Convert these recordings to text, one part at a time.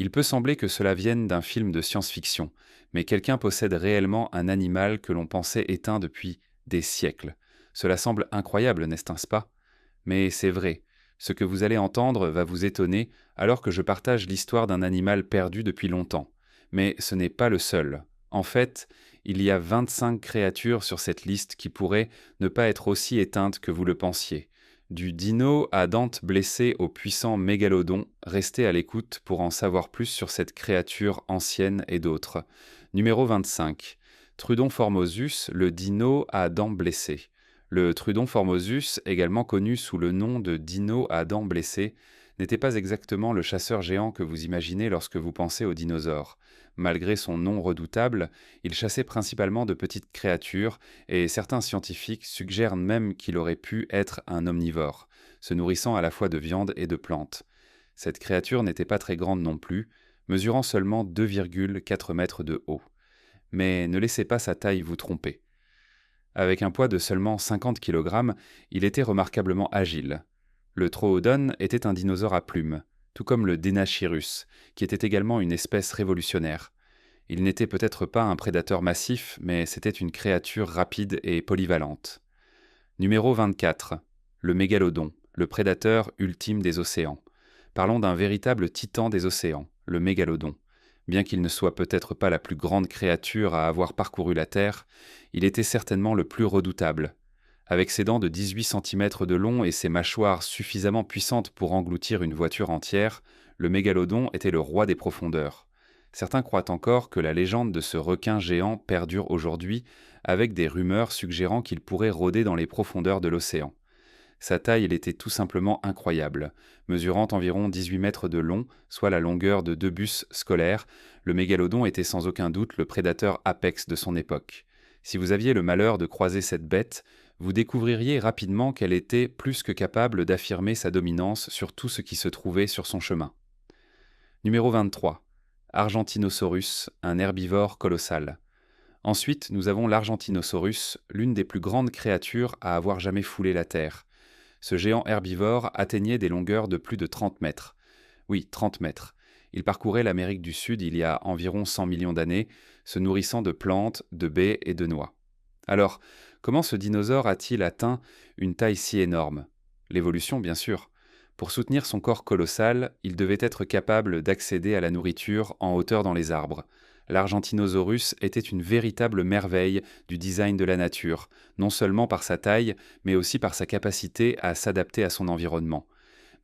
Il peut sembler que cela vienne d'un film de science-fiction, mais quelqu'un possède réellement un animal que l'on pensait éteint depuis des siècles. Cela semble incroyable, n'est-ce pas? Mais c'est vrai. Ce que vous allez entendre va vous étonner alors que je partage l'histoire d'un animal perdu depuis longtemps. Mais ce n'est pas le seul. En fait, il y a 25 créatures sur cette liste qui pourraient ne pas être aussi éteintes que vous le pensiez. Du dino à dente blessée au puissant mégalodon, restez à l'écoute pour en savoir plus sur cette créature ancienne et d'autres. Numéro 25. Trudon formosus, le dino à dents blessées. Le Trudon formosus, également connu sous le nom de dino à dents blessées, n'était pas exactement le chasseur géant que vous imaginez lorsque vous pensez aux dinosaures. Malgré son nom redoutable, il chassait principalement de petites créatures, et certains scientifiques suggèrent même qu'il aurait pu être un omnivore, se nourrissant à la fois de viande et de plantes. Cette créature n'était pas très grande non plus, mesurant seulement 2,4 mètres de haut. Mais ne laissez pas sa taille vous tromper. Avec un poids de seulement 50 kg, il était remarquablement agile. Le Troodon était un dinosaure à plumes, tout comme le Denachirus, qui était également une espèce révolutionnaire. Il n'était peut-être pas un prédateur massif, mais c'était une créature rapide et polyvalente. Numéro 24. Le Mégalodon, le prédateur ultime des océans. Parlons d'un véritable titan des océans, le Mégalodon. Bien qu'il ne soit peut-être pas la plus grande créature à avoir parcouru la Terre, il était certainement le plus redoutable. Avec ses dents de 18 cm de long et ses mâchoires suffisamment puissantes pour engloutir une voiture entière, le mégalodon était le roi des profondeurs. Certains croient encore que la légende de ce requin géant perdure aujourd'hui, avec des rumeurs suggérant qu'il pourrait rôder dans les profondeurs de l'océan. Sa taille, elle était tout simplement incroyable. Mesurant environ 18 mètres de long, soit la longueur de 2 bus scolaires, le mégalodon était sans aucun doute le prédateur apex de son époque. Si vous aviez le malheur de croiser cette bête, vous découvririez rapidement qu'elle était plus que capable d'affirmer sa dominance sur tout ce qui se trouvait sur son chemin. Numéro 23. Argentinosaurus, un herbivore colossal. Ensuite, nous avons l'Argentinosaurus, l'une des plus grandes créatures à avoir jamais foulé la Terre. Ce géant herbivore atteignait des longueurs de plus de 30 mètres. Oui, 30 mètres. Il parcourait l'Amérique du Sud il y a environ 100 millions d'années, se nourrissant de plantes, de baies et de noix. Alors, comment ce dinosaure a-t-il atteint une taille si énorme? L'évolution, bien sûr. Pour soutenir son corps colossal, il devait être capable d'accéder à la nourriture en hauteur dans les arbres. L'Argentinosaurus était une véritable merveille du design de la nature, non seulement par sa taille, mais aussi par sa capacité à s'adapter à son environnement.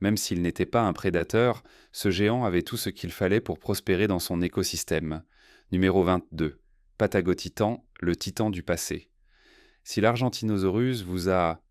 Même s'il n'était pas un prédateur, ce géant avait tout ce qu'il fallait pour prospérer dans son écosystème. Numéro 22. Patagotitan, le titan du passé. Si l'Argentinosaurus vous a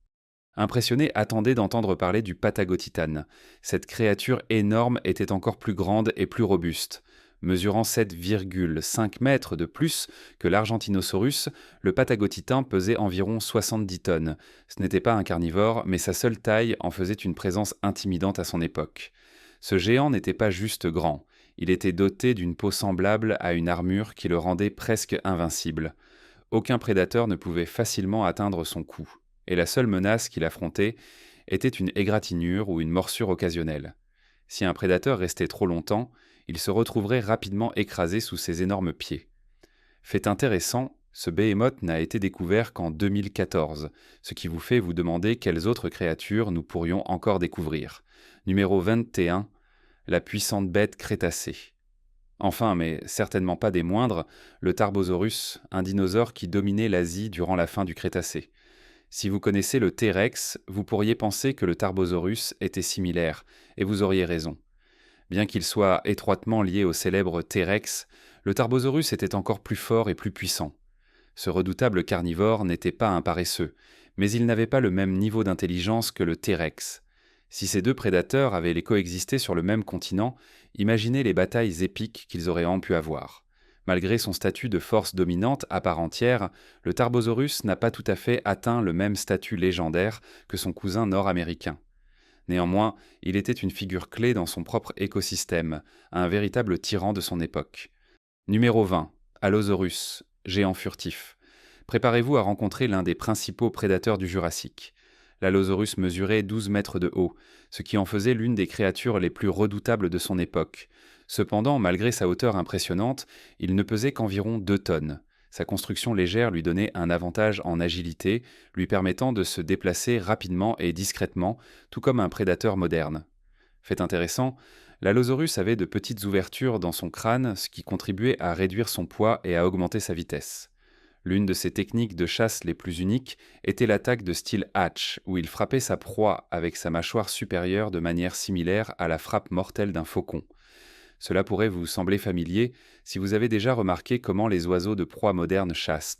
impressionné, attendez d'entendre parler du Patagotitan. Cette créature énorme était encore plus grande et plus robuste. Mesurant 7,5 mètres de plus que l'Argentinosaurus, le Patagotitan pesait environ 70 tonnes. Ce n'était pas un carnivore, mais sa seule taille en faisait une présence intimidante à son époque. Ce géant n'était pas juste grand, il était doté d'une peau semblable à une armure qui le rendait presque invincible. Aucun prédateur ne pouvait facilement atteindre son cou, et la seule menace qu'il affrontait était une égratignure ou une morsure occasionnelle. Si un prédateur restait trop longtemps, il se retrouverait rapidement écrasé sous ses énormes pieds. Fait intéressant, ce behemoth n'a été découvert qu'en 2014, ce qui vous fait vous demander quelles autres créatures nous pourrions encore découvrir. Numéro 21, la puissante bête crétacée. Enfin, mais certainement pas des moindres, le Tarbosaurus, un dinosaure qui dominait l'Asie durant la fin du Crétacé. Si vous connaissez le T-Rex, vous pourriez penser que le Tarbosaurus était similaire, et vous auriez raison. Bien qu'il soit étroitement lié au célèbre T-Rex, le Tarbosaurus était encore plus fort et plus puissant. Ce redoutable carnivore n'était pas un paresseux, mais il n'avait pas le même niveau d'intelligence que le T-Rex. Si ces deux prédateurs avaient coexisté sur le même continent, imaginez les batailles épiques qu'ils auraient pu avoir. Malgré son statut de force dominante à part entière, le Tarbosaurus n'a pas tout à fait atteint le même statut légendaire que son cousin nord-américain. Néanmoins, il était une figure clé dans son propre écosystème, un véritable tyran de son époque. Numéro 20. Allosaurus, géant furtif. Préparez-vous à rencontrer l'un des principaux prédateurs du Jurassique. L'Allosaurus mesurait 12 mètres de haut, ce qui en faisait l'une des créatures les plus redoutables de son époque. Cependant, malgré sa hauteur impressionnante, il ne pesait qu'environ 2 tonnes. Sa construction légère lui donnait un avantage en agilité, lui permettant de se déplacer rapidement et discrètement, tout comme un prédateur moderne. Fait intéressant, l'Allosaurus avait de petites ouvertures dans son crâne, ce qui contribuait à réduire son poids et à augmenter sa vitesse. L'une de ses techniques de chasse les plus uniques était l'attaque de style hatch, où il frappait sa proie avec sa mâchoire supérieure de manière similaire à la frappe mortelle d'un faucon. Cela pourrait vous sembler familier si vous avez déjà remarqué comment les oiseaux de proie modernes chassent.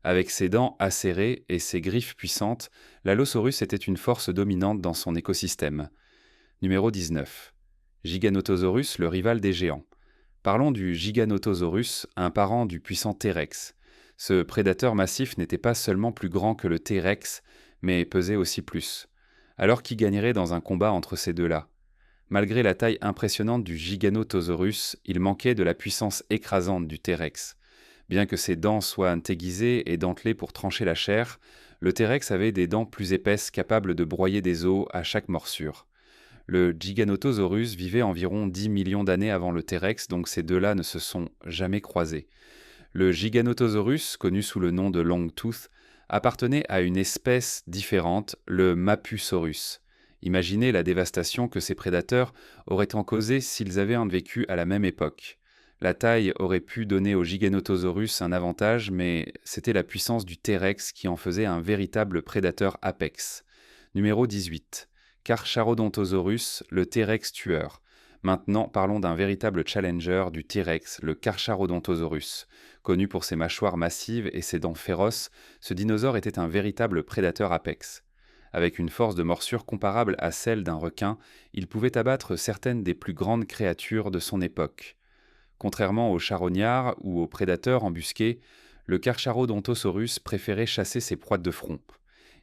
Avec ses dents acérées et ses griffes puissantes, l'Allosaurus était une force dominante dans son écosystème. Numéro 19. Giganotosaurus, le rival des géants. Parlons du Giganotosaurus, un parent du puissant T-Rex. Ce prédateur massif n'était pas seulement plus grand que le T-Rex, mais pesait aussi plus. Alors qui gagnerait dans un combat entre ces deux-là? Malgré la taille impressionnante du Giganotosaurus, il manquait de la puissance écrasante du T-Rex. Bien que ses dents soient aiguisées et dentelées pour trancher la chair, le T-Rex avait des dents plus épaisses capables de broyer des os à chaque morsure. Le Giganotosaurus vivait environ 10 millions d'années avant le T-Rex, donc ces deux-là ne se sont jamais croisés. Le Giganotosaurus, connu sous le nom de Longtooth, appartenait à une espèce différente, le Mapusaurus. Imaginez la dévastation que ces prédateurs auraient en causé s'ils avaient vécu à la même époque. La taille aurait pu donner au Giganotosaurus un avantage, mais c'était la puissance du T-Rex qui en faisait un véritable prédateur apex. Numéro 18. Carcharodontosaurus, le T-Rex tueur. Maintenant, parlons d'un véritable challenger du T-Rex, le Carcharodontosaurus. Connu pour ses mâchoires massives et ses dents féroces, ce dinosaure était un véritable prédateur apex. Avec une force de morsure comparable à celle d'un requin, il pouvait abattre certaines des plus grandes créatures de son époque. Contrairement aux charognards ou aux prédateurs embusqués, le Carcharodontosaurus préférait chasser ses proies de front.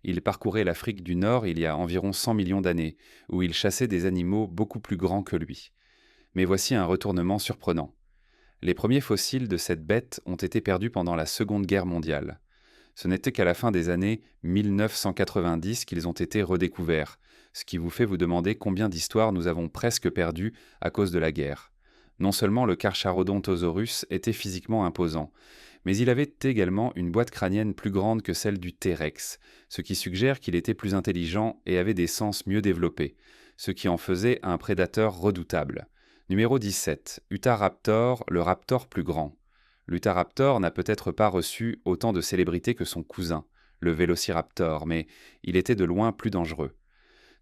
Il parcourait l'Afrique du Nord il y a environ 100 millions d'années, où il chassait des animaux beaucoup plus grands que lui. Mais voici un retournement surprenant. Les premiers fossiles de cette bête ont été perdus pendant la Seconde Guerre mondiale. Ce n'était qu'à la fin des années 1990 qu'ils ont été redécouverts, ce qui vous fait vous demander combien d'histoires nous avons presque perdues à cause de la guerre. Non seulement le Carcharodontosaurus était physiquement imposant, mais il avait également une boîte crânienne plus grande que celle du T-Rex, ce qui suggère qu'il était plus intelligent et avait des sens mieux développés, ce qui en faisait un prédateur redoutable. Numéro 17. Utahraptor, le raptor plus grand. L'Utahraptor n'a peut-être pas reçu autant de célébrité que son cousin, le Vélociraptor, mais il était de loin plus dangereux.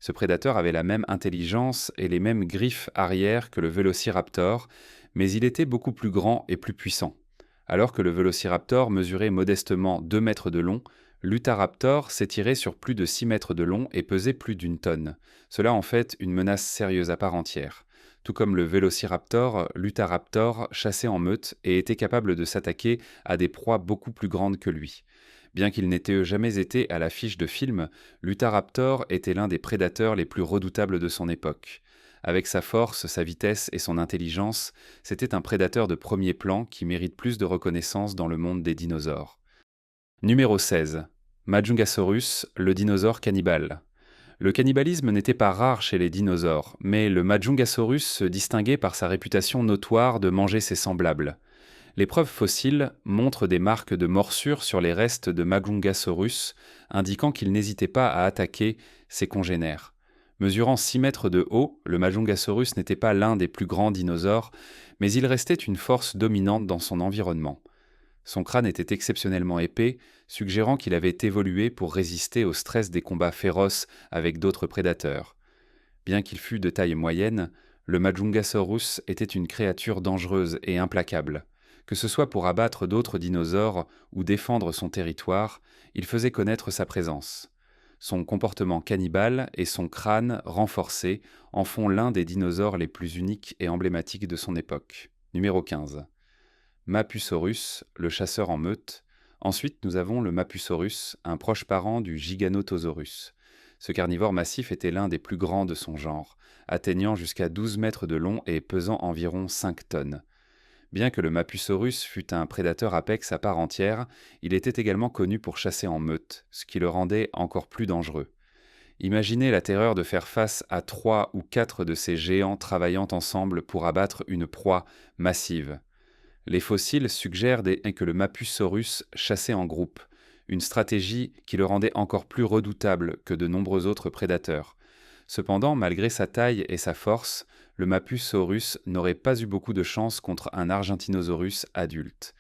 Ce prédateur avait la même intelligence et les mêmes griffes arrière que le Vélociraptor, mais il était beaucoup plus grand et plus puissant. Alors que le Vélociraptor mesurait modestement 2 mètres de long, l'Utahraptor s'étirait sur plus de 6 mètres de long et pesait plus d'une tonne. Cela en fait une menace sérieuse à part entière. Tout comme le Vélociraptor, l'Utahraptor chassait en meute et était capable de s'attaquer à des proies beaucoup plus grandes que lui. Bien qu'il n'ait jamais été à l'affiche de films, l'Utahraptor était l'un des prédateurs les plus redoutables de son époque. Avec sa force, sa vitesse et son intelligence, c'était un prédateur de premier plan qui mérite plus de reconnaissance dans le monde des dinosaures. Numéro 16. Majungasaurus, le dinosaure cannibale. Le cannibalisme n'était pas rare chez les dinosaures, mais le Majungasaurus se distinguait par sa réputation notoire de manger ses semblables. Les preuves fossiles montrent des marques de morsures sur les restes de Majungasaurus, indiquant qu'il n'hésitait pas à attaquer ses congénères. Mesurant 6 mètres de haut, le Majungasaurus n'était pas l'un des plus grands dinosaures, mais il restait une force dominante dans son environnement. Son crâne était exceptionnellement épais, suggérant qu'il avait évolué pour résister au stress des combats féroces avec d'autres prédateurs. Bien qu'il fût de taille moyenne, le Majungasaurus était une créature dangereuse et implacable. Que ce soit pour abattre d'autres dinosaures ou défendre son territoire, il faisait connaître sa présence. Son comportement cannibale et son crâne renforcé en font l'un des dinosaures les plus uniques et emblématiques de son époque. Numéro 15. Mapusaurus, le chasseur en meute. Ensuite, nous avons le Mapusaurus, un proche parent du Giganotosaurus. Ce carnivore massif était l'un des plus grands de son genre, atteignant jusqu'à 12 mètres de long et pesant environ 5 tonnes. Bien que le Mapusaurus fût un prédateur apex à part entière, il était également connu pour chasser en meute, ce qui le rendait encore plus dangereux. Imaginez la terreur de faire face à 3 ou 4 de ces géants travaillant ensemble pour abattre une proie massive. Les fossiles suggèrent que le Mapusaurus chassait en groupe, une stratégie qui le rendait encore plus redoutable que de nombreux autres prédateurs. Cependant, malgré sa taille et sa force, le Mapusaurus n'aurait pas eu beaucoup de chance contre un Argentinosaurus adulte.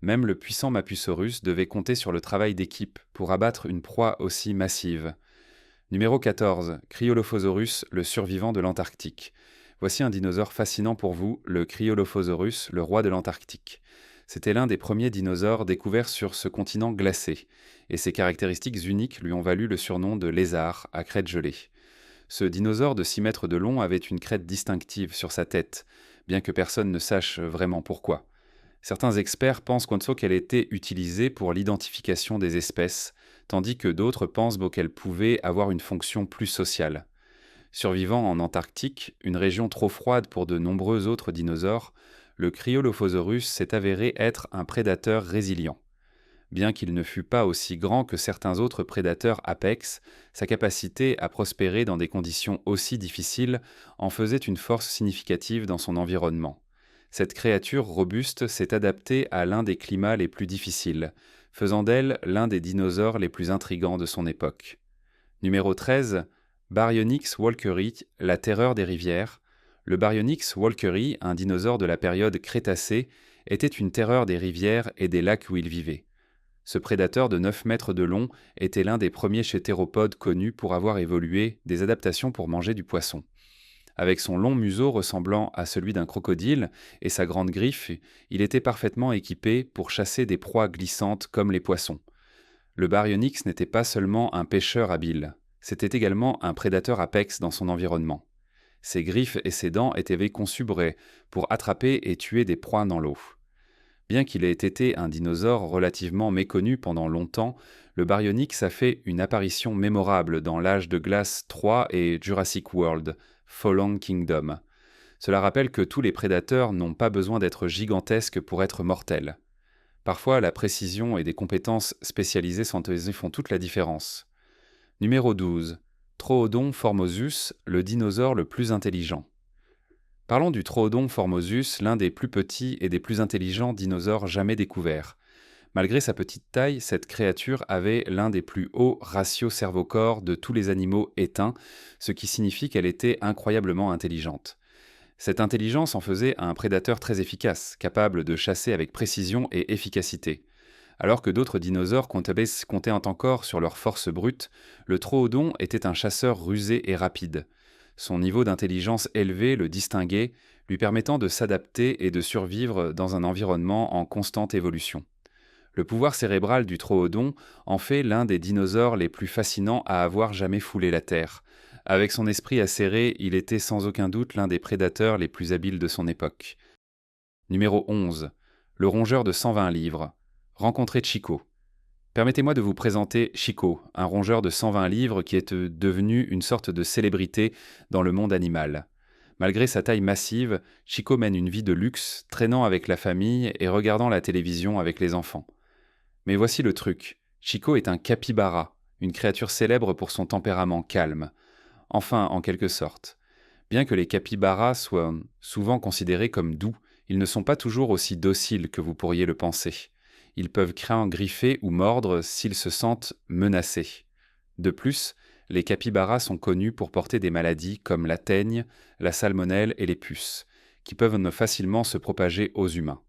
Même le puissant Mapusaurus devait compter sur le travail d'équipe pour abattre une proie aussi massive. Numéro 14. Cryolophosaurus, le survivant de l'Antarctique. Voici un dinosaure fascinant pour vous, le Cryolophosaurus, le roi de l'Antarctique. C'était l'un des premiers dinosaures découverts sur ce continent glacé, et ses caractéristiques uniques lui ont valu le surnom de lézard à crête gelée. Ce dinosaure de 6 mètres de long avait une crête distinctive sur sa tête, bien que personne ne sache vraiment pourquoi. Certains experts pensent qu'elle était utilisée pour l'identification des espèces, tandis que d'autres pensent qu'elle pouvait avoir une fonction plus sociale. Survivant en Antarctique, une région trop froide pour de nombreux autres dinosaures, le Cryolophosaurus s'est avéré être un prédateur résilient. Bien qu'il ne fût pas aussi grand que certains autres prédateurs apex, sa capacité à prospérer dans des conditions aussi difficiles en faisait une force significative dans son environnement. Cette créature robuste s'est adaptée à l'un des climats les plus difficiles, faisant d'elle l'un des dinosaures les plus intrigants de son époque. Numéro 13. Baryonyx walkeri, la terreur des rivières. Le Baryonyx walkeri, un dinosaure de la période Crétacée, était une terreur des rivières et des lacs où il vivait. Ce prédateur de 9 mètres de long était l'un des premiers chétéropodes connus pour avoir évolué des adaptations pour manger du poisson. Avec son long museau ressemblant à celui d'un crocodile et sa grande griffe, il était parfaitement équipé pour chasser des proies glissantes comme les poissons. Le Baryonyx n'était pas seulement un pêcheur habile, c'était également un prédateur apex dans son environnement. Ses griffes et ses dents étaient conçues pour attraper et tuer des proies dans l'eau. Bien qu'il ait été un dinosaure relativement méconnu pendant longtemps, le Baryonyx a fait une apparition mémorable dans l'âge de glace 3 et Jurassic World, Fallen Kingdom. Cela rappelle que tous les prédateurs n'ont pas besoin d'être gigantesques pour être mortels. Parfois, la précision et des compétences spécialisées font toute la différence. Numéro 12. Troodon formosus, le dinosaure le plus intelligent. Parlons du Troodon formosus, l'un des plus petits et des plus intelligents dinosaures jamais découverts. Malgré sa petite taille, cette créature avait l'un des plus hauts ratios cerveau-corps de tous les animaux éteints, ce qui signifie qu'elle était incroyablement intelligente. Cette intelligence en faisait un prédateur très efficace, capable de chasser avec précision et efficacité. Alors que d'autres dinosaures comptaient encore sur leur force brute, le Troodon était un chasseur rusé et rapide. Son niveau d'intelligence élevé le distinguait, lui permettant de s'adapter et de survivre dans un environnement en constante évolution. Le pouvoir cérébral du Troodon en fait l'un des dinosaures les plus fascinants à avoir jamais foulé la Terre. Avec son esprit acéré, il était sans aucun doute l'un des prédateurs les plus habiles de son époque. Numéro 11. Le rongeur de 120 livres. Rencontrez Chico. Permettez-moi de vous présenter Chico, un rongeur de 120 livres qui est devenu une sorte de célébrité dans le monde animal. Malgré sa taille massive, Chico mène une vie de luxe, traînant avec la famille et regardant la télévision avec les enfants. Mais voici le truc, Chico est un capybara, une créature célèbre pour son tempérament calme. Enfin, en quelque sorte. Bien que les capybaras soient souvent considérés comme doux, ils ne sont pas toujours aussi dociles que vous pourriez le penser. Ils peuvent craindre, griffer ou mordre s'ils se sentent menacés. De plus, les capybaras sont connus pour porter des maladies comme la teigne, la salmonelle et les puces, qui peuvent facilement se propager aux humains.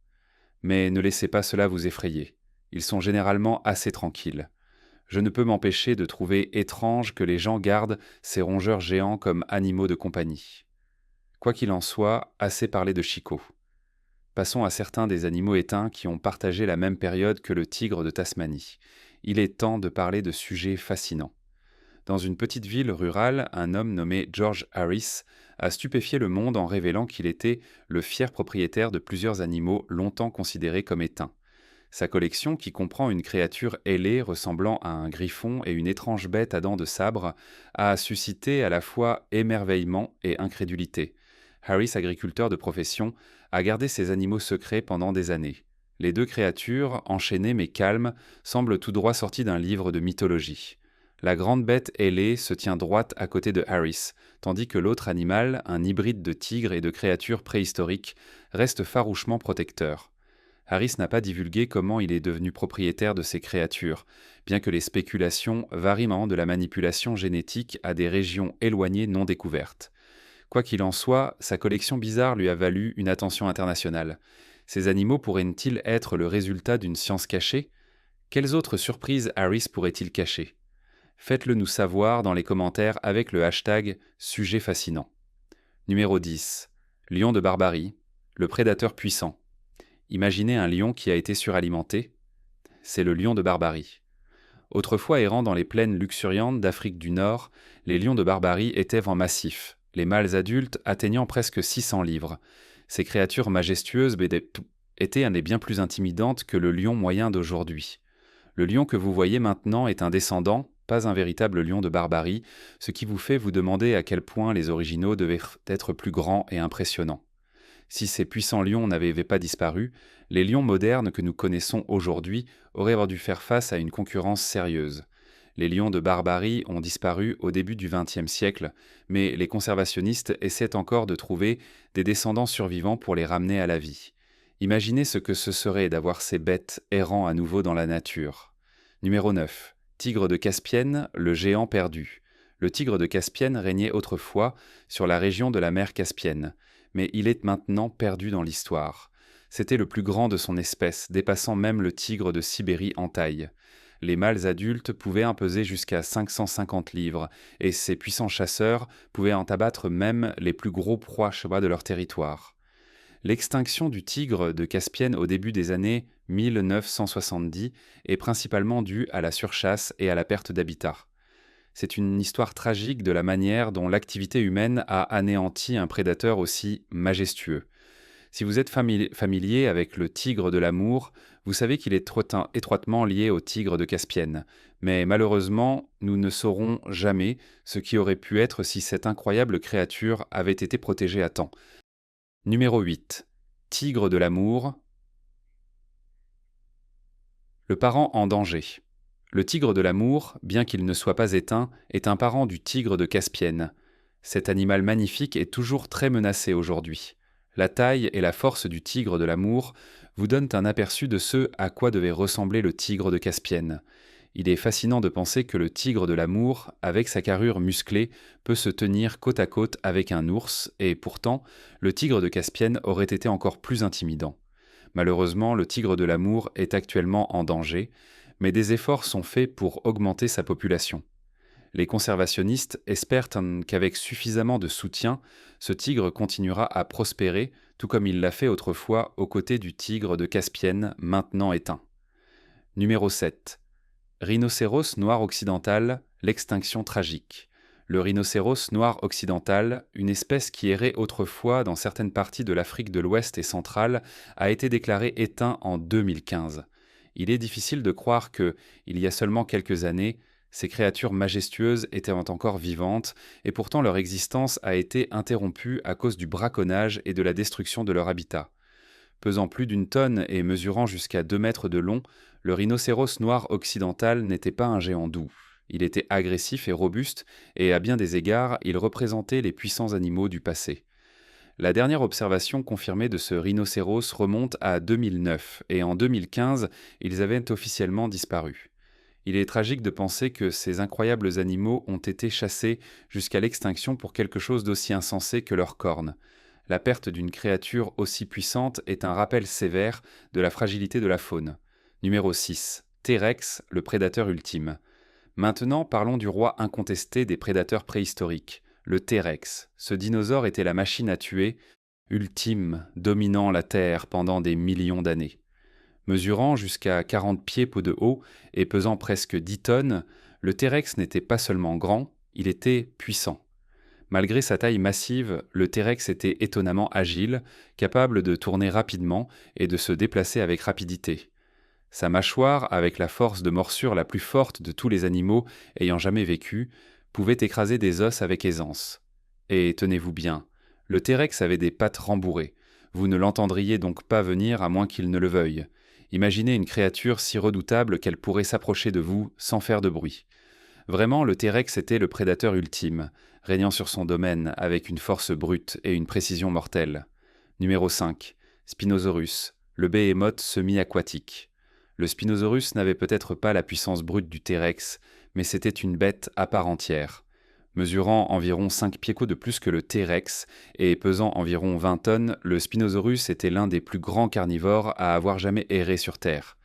Mais ne laissez pas cela vous effrayer. Ils sont généralement assez tranquilles. Je ne peux m'empêcher de trouver étrange que les gens gardent ces rongeurs géants comme animaux de compagnie. Quoi qu'il en soit, assez parlé de Chico. Passons à certains des animaux éteints qui ont partagé la même période que le tigre de Tasmanie. Il est temps de parler de sujets fascinants. Dans une petite ville rurale, un homme nommé George Harris a stupéfié le monde en révélant qu'il était le fier propriétaire de plusieurs animaux longtemps considérés comme éteints. Sa collection, qui comprend une créature ailée ressemblant à un griffon et une étrange bête à dents de sabre, a suscité à la fois émerveillement et incrédulité. Harris, agriculteur de profession, a gardé ces animaux secrets pendant des années. Les deux créatures, enchaînées mais calmes, semblent tout droit sorties d'un livre de mythologie. La grande bête ailée se tient droite à côté de Harris, tandis que l'autre animal, un hybride de tigre et de créatures préhistoriques, reste farouchement protecteur. Harris n'a pas divulgué comment il est devenu propriétaire de ces créatures, bien que les spéculations varient de la manipulation génétique à des régions éloignées non découvertes. Quoi qu'il en soit, sa collection bizarre lui a valu une attention internationale. Ces animaux pourraient-ils être le résultat d'une science cachée? Quelles autres surprises Harris pourrait-il cacher? Faites-le nous savoir dans les commentaires avec le hashtag Sujet fascinant. Numéro 10. Lion de Barbarie, le prédateur puissant. Imaginez un lion qui a été suralimenté. C'est le lion de Barbarie. Autrefois errant dans les plaines luxuriantes d'Afrique du Nord, les lions de Barbarie étaient en massif, les mâles adultes atteignant presque 600 livres. Ces créatures majestueuses étaient bien plus intimidantes que le lion moyen d'aujourd'hui. Le lion que vous voyez maintenant est un descendant, pas un véritable lion de Barbarie, ce qui vous fait vous demander à quel point les originaux devaient être plus grands et impressionnants. Si ces puissants lions n'avaient pas disparu, les lions modernes que nous connaissons aujourd'hui auraient dû faire face à une concurrence sérieuse. Les lions de Barbarie ont disparu au début du XXe siècle, mais les conservationnistes essaient encore de trouver des descendants survivants pour les ramener à la vie. Imaginez ce que ce serait d'avoir ces bêtes errant à nouveau dans la nature. Numéro 9. Tigre de Caspienne, le géant perdu. Le tigre de Caspienne régnait autrefois sur la région de la mer Caspienne, mais il est maintenant perdu dans l'histoire. C'était le plus grand de son espèce, dépassant même le tigre de Sibérie en taille. Les mâles adultes pouvaient peser jusqu'à 550 livres, et ces puissants chasseurs pouvaient en abattre même les plus gros proies de leur territoire. L'extinction du tigre de Caspienne au début des années 1970 est principalement due à la surchasse et à la perte d'habitat. C'est une histoire tragique de la manière dont l'activité humaine a anéanti un prédateur aussi majestueux. Si vous êtes familier avec le tigre de l'Amour, vous savez qu'il est étroitement lié au tigre de Caspienne. Mais malheureusement, nous ne saurons jamais ce qui aurait pu être si cette incroyable créature avait été protégée à temps. Numéro 8. Tigre de l'Amour. Le parent en danger. Le tigre de l'Amour, bien qu'il ne soit pas éteint, est un parent du tigre de Caspienne. Cet animal magnifique est toujours très menacé aujourd'hui. La taille et la force du tigre de l'Amour vous donnent un aperçu de ce à quoi devait ressembler le tigre de Caspienne. Il est fascinant de penser que le tigre de l'Amour, avec sa carrure musclée, peut se tenir côte à côte avec un ours, et pourtant, le tigre de Caspienne aurait été encore plus intimidant. Malheureusement, le tigre de l'Amour est actuellement en danger, mais des efforts sont faits pour augmenter sa population. Les conservationnistes espèrent qu'avec suffisamment de soutien, ce tigre continuera à prospérer, tout comme il l'a fait autrefois aux côtés du tigre de Caspienne, maintenant éteint. Numéro 7. Rhinocéros noir occidental, l'extinction tragique. Le rhinocéros noir occidental, une espèce qui errait autrefois dans certaines parties de l'Afrique de l'Ouest et centrale, a été déclaré éteint en 2015. Il est difficile de croire que, il y a seulement quelques années, ces créatures majestueuses étaient encore vivantes, et pourtant leur existence a été interrompue à cause du braconnage et de la destruction de leur habitat. Pesant plus d'une tonne et mesurant jusqu'à 2 mètres de long, le rhinocéros noir occidental n'était pas un géant doux. Il était agressif et robuste, et à bien des égards, il représentait les puissants animaux du passé. La dernière observation confirmée de ce rhinocéros remonte à 2009, et en 2015, ils avaient officiellement disparu. Il est tragique de penser que ces incroyables animaux ont été chassés jusqu'à l'extinction pour quelque chose d'aussi insensé que leurs cornes. La perte d'une créature aussi puissante est un rappel sévère de la fragilité de la faune. Numéro 6. T-Rex, le prédateur ultime. Maintenant, parlons du roi incontesté des prédateurs préhistoriques, le T-Rex. Ce dinosaure était la machine à tuer, ultime, dominant la Terre pendant des millions d'années. Mesurant jusqu'à 40 pieds de haut et pesant presque 10 tonnes, le T-Rex n'était pas seulement grand, il était puissant. Malgré sa taille massive, le T-Rex était étonnamment agile, capable de tourner rapidement et de se déplacer avec rapidité. Sa mâchoire, avec la force de morsure la plus forte de tous les animaux ayant jamais vécu, pouvait écraser des os avec aisance. Et tenez-vous bien, le T-Rex avait des pattes rembourrées. Vous ne l'entendriez donc pas venir à moins qu'il ne le veuille. Imaginez une créature si redoutable qu'elle pourrait s'approcher de vous sans faire de bruit. Vraiment, le T-Rex était le prédateur ultime, régnant sur son domaine avec une force brute et une précision mortelle. Numéro 5. Spinosaurus, le behémoth semi-aquatique. Le Spinosaurus n'avait peut-être pas la puissance brute du T-Rex, mais c'était une bête à part entière. Mesurant environ 5 pieds de plus que le T-Rex et pesant environ 20 tonnes, le Spinosaurus était l'un des plus grands carnivores à avoir jamais erré sur Terre.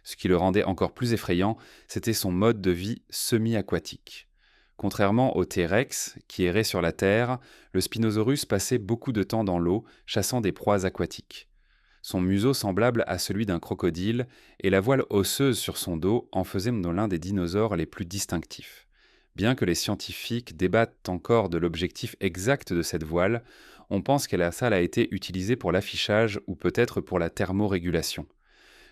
Ce qui le rendait encore plus effrayant, c'était son mode de vie semi-aquatique. Contrairement au T-Rex, qui errait sur la Terre, le Spinosaurus passait beaucoup de temps dans l'eau, chassant des proies aquatiques. Son museau semblable à celui d'un crocodile et la voile osseuse sur son dos en faisaient l'un des dinosaures les plus distinctifs. Bien que les scientifiques débattent encore de l'objectif exact de cette voile, on pense qu'elle a été utilisée pour l'affichage ou peut-être pour la thermorégulation.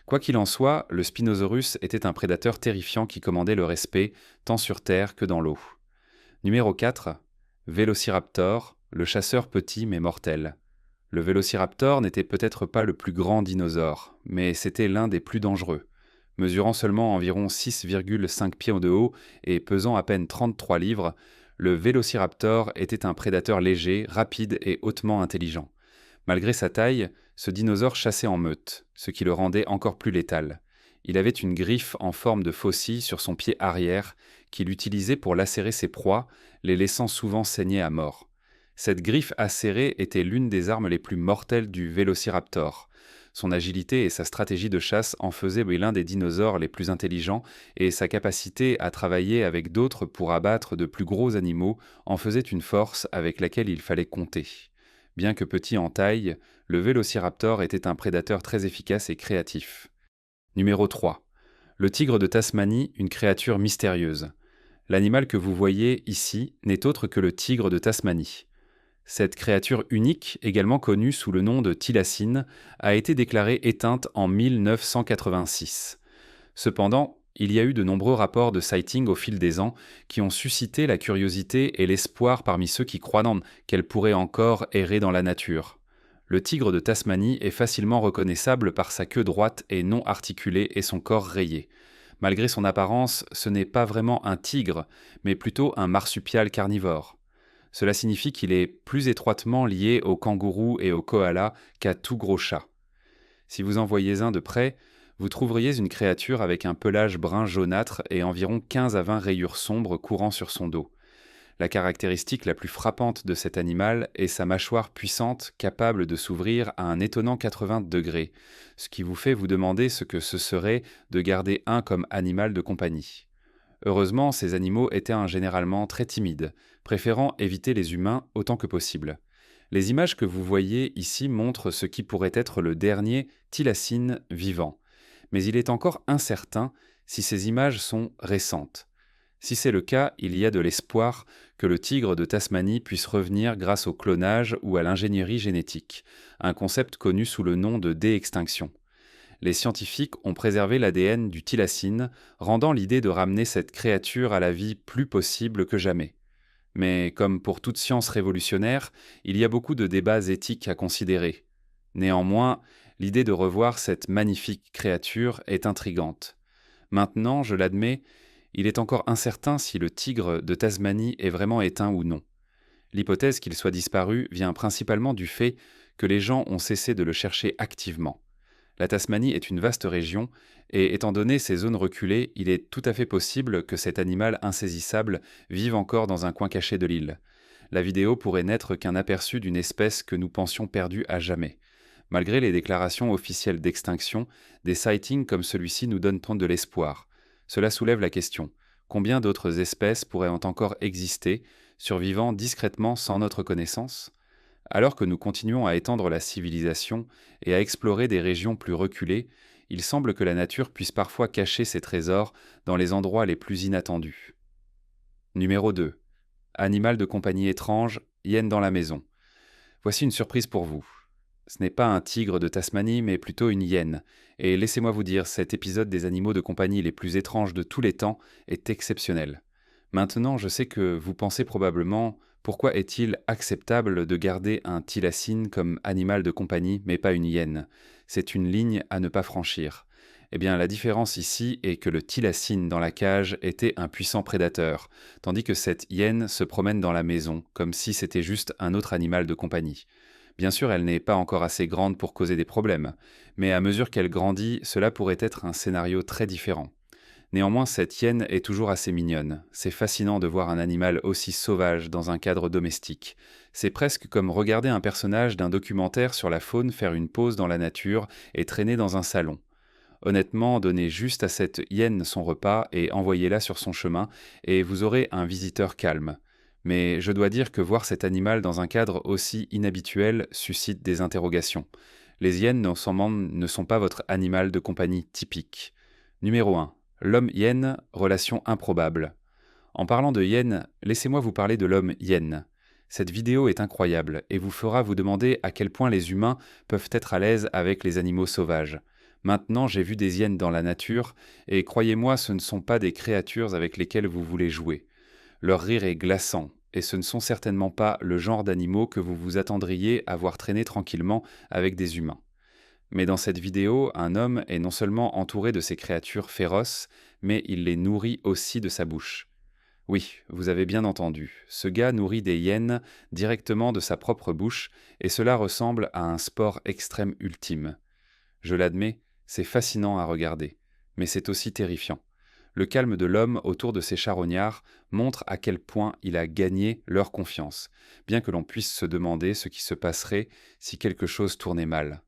Quoi qu'il en soit, le Spinosaurus était un prédateur terrifiant qui commandait le respect, tant sur terre que dans l'eau. Numéro 4. Vélociraptor, le chasseur petit mais mortel. Le Vélociraptor n'était peut-être pas le plus grand dinosaure, mais c'était l'un des plus dangereux. Mesurant seulement environ 6,5 pieds de haut et pesant à peine 33 livres, le Vélociraptor était un prédateur léger, rapide et hautement intelligent. Malgré sa taille, ce dinosaure chassait en meute, ce qui le rendait encore plus létal. Il avait une griffe en forme de faucille sur son pied arrière qu'il utilisait pour lacérer ses proies, les laissant souvent saigner à mort. Cette griffe acérée était l'une des armes les plus mortelles du Vélociraptor. Son agilité et sa stratégie de chasse en faisaient l'un des dinosaures les plus intelligents et sa capacité à travailler avec d'autres pour abattre de plus gros animaux en faisait une force avec laquelle il fallait compter. Bien que petit en taille, le Vélociraptor était un prédateur très efficace et créatif. Numéro 3. Le tigre de Tasmanie, une créature mystérieuse. L'animal que vous voyez ici n'est autre que le tigre de Tasmanie. Cette créature unique, également connue sous le nom de thylacine, a été déclarée éteinte en 1986. Cependant, il y a eu de nombreux rapports de sighting au fil des ans qui ont suscité la curiosité et l'espoir parmi ceux qui croient qu'elle pourrait encore errer dans la nature. Le tigre de Tasmanie est facilement reconnaissable par sa queue droite et non articulée et son corps rayé. Malgré son apparence, ce n'est pas vraiment un tigre, mais plutôt un marsupial carnivore. Cela signifie qu'il est plus étroitement lié aux kangourous et aux koalas qu'à tout gros chat. Si vous en voyez un de près, vous trouveriez une créature avec un pelage brun jaunâtre et environ 15 à 20 rayures sombres courant sur son dos. La caractéristique la plus frappante de cet animal est sa mâchoire puissante capable de s'ouvrir à un étonnant 80 degrés, ce qui vous fait vous demander ce que ce serait de garder un comme animal de compagnie. Heureusement, ces animaux étaient généralement très timides, préférant éviter les humains autant que possible. Les images que vous voyez ici montrent ce qui pourrait être le dernier thylacine vivant, mais il est encore incertain si ces images sont récentes. Si c'est le cas, il y a de l'espoir que le tigre de Tasmanie puisse revenir grâce au clonage ou à l'ingénierie génétique, un concept connu sous le nom de dé-extinction. Les scientifiques ont préservé l'ADN du thylacine, rendant l'idée de ramener cette créature à la vie plus possible que jamais. Mais comme pour toute science révolutionnaire, il y a beaucoup de débats éthiques à considérer. Néanmoins, l'idée de revoir cette magnifique créature est intrigante. Maintenant, je l'admets, il est encore incertain si le tigre de Tasmanie est vraiment éteint ou non. L'hypothèse qu'il soit disparu vient principalement du fait que les gens ont cessé de le chercher activement. La Tasmanie est une vaste région, et étant donné ces zones reculées, il est tout à fait possible que cet animal insaisissable vive encore dans un coin caché de l'île. La vidéo pourrait n'être qu'un aperçu d'une espèce que nous pensions perdue à jamais. Malgré les déclarations officielles d'extinction, des sightings comme celui-ci nous donnent de l'espoir. Cela soulève la question: combien d'autres espèces pourraient encore exister, survivant discrètement sans notre connaissance ? Alors que nous continuons à étendre la civilisation et à explorer des régions plus reculées, il semble que la nature puisse parfois cacher ses trésors dans les endroits les plus inattendus. Numéro 2. Animal de compagnie étrange, hyène dans la maison. Voici une surprise pour vous. Ce n'est pas un tigre de Tasmanie, mais plutôt une hyène. Et laissez-moi vous dire, cet épisode des animaux de compagnie les plus étranges de tous les temps est exceptionnel. Maintenant, je sais que vous pensez probablement: pourquoi est-il acceptable de garder un thylacine comme animal de compagnie, mais pas une hyène ? C'est une ligne à ne pas franchir. Eh bien, la différence ici est que le thylacine dans la cage était un puissant prédateur, tandis que cette hyène se promène dans la maison, comme si c'était juste un autre animal de compagnie. Bien sûr, elle n'est pas encore assez grande pour causer des problèmes, mais à mesure qu'elle grandit, cela pourrait être un scénario très différent. Néanmoins, cette hyène est toujours assez mignonne. C'est fascinant de voir un animal aussi sauvage dans un cadre domestique. C'est presque comme regarder un personnage d'un documentaire sur la faune faire une pause dans la nature et traîner dans un salon. Honnêtement, donnez juste à cette hyène son repas et envoyez-la sur son chemin, et vous aurez un visiteur calme. Mais je dois dire que voir cet animal dans un cadre aussi inhabituel suscite des interrogations. Les hyènes ne sont pas votre animal de compagnie typique. Numéro 1. L'homme-hyène, relation improbable. En parlant de hyène, laissez-moi vous parler de l'homme-hyène. Cette vidéo est incroyable et vous fera vous demander à quel point les humains peuvent être à l'aise avec les animaux sauvages. Maintenant, j'ai vu des hyènes dans la nature, et croyez-moi, ce ne sont pas des créatures avec lesquelles vous voulez jouer. Leur rire est glaçant, et ce ne sont certainement pas le genre d'animaux que vous vous attendriez à voir traîner tranquillement avec des humains. Mais dans cette vidéo, un homme est non seulement entouré de ces créatures féroces, mais il les nourrit aussi de sa bouche. Oui, vous avez bien entendu, ce gars nourrit des hyènes directement de sa propre bouche, et cela ressemble à un sport extrême ultime. Je l'admets, c'est fascinant à regarder, mais c'est aussi terrifiant. Le calme de l'homme autour de ces charognards montre à quel point il a gagné leur confiance, bien que l'on puisse se demander ce qui se passerait si quelque chose tournait mal.